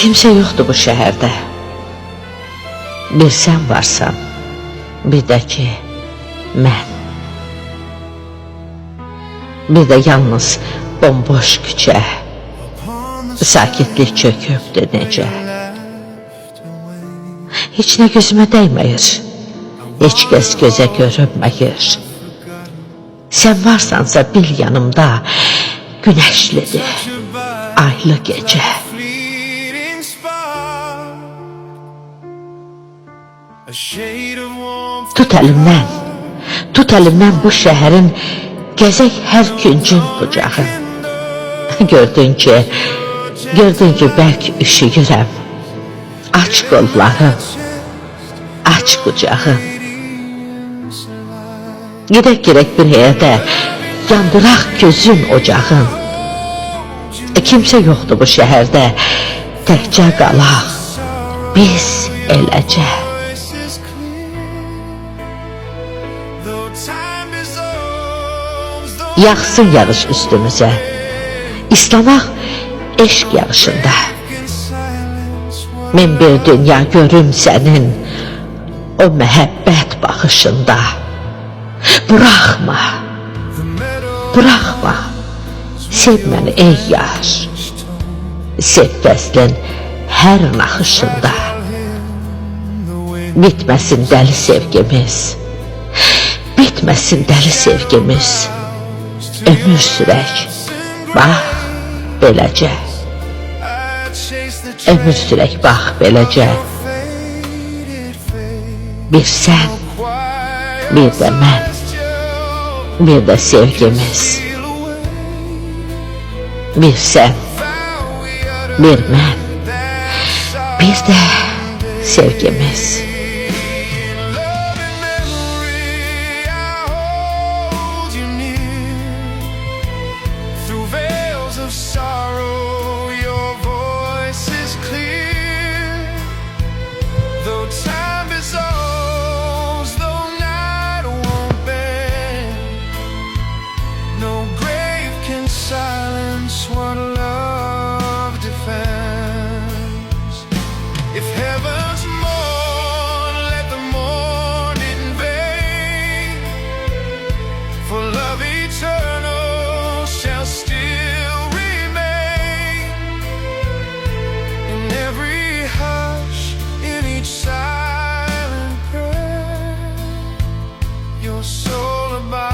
Kimse yoktu bu şehirde. Bir sen varsan, bir de ki mən. Bir de yalnız bomboş küçə, sakitlik çökübdü necə. Hiç ne gözüme değməyir, hiç kəs gözə görünməyir. Sen varsansa bil yanımda, güneşlidir, aylı gece. Tut elimden bu şehrin gezek her küncün bucağı. Gördün ki belki üşüyürəm. Aç kollarım, aç kucağım. Gidek bir heyədə, yandıraq gözün ocağın. Kimse yoktu bu şehirde, təkcə qalaq, biz eləcə. Yaxsın yarış üstümüze, İslamaq eşq yarışında. Mən bir dünya görüm sənin, o məhəbbət baxışında. Bırakma, sev məni ey yar. Sev fəslin hər naxışında. Bitməsin dəli sevgimiz, bitməsin dəli sevgimiz. Ömür sürək, bax beləcə. Ömür sürək, bax beləcə. Bir sən, bir de mən, bir de sevgimiz. Bir sen, bir mən, bir de sevgimiz. Silence what love defends. If heaven's mourn, let the morning veil. For love eternal shall still remain. In every hush, in each silent prayer, your soul abides.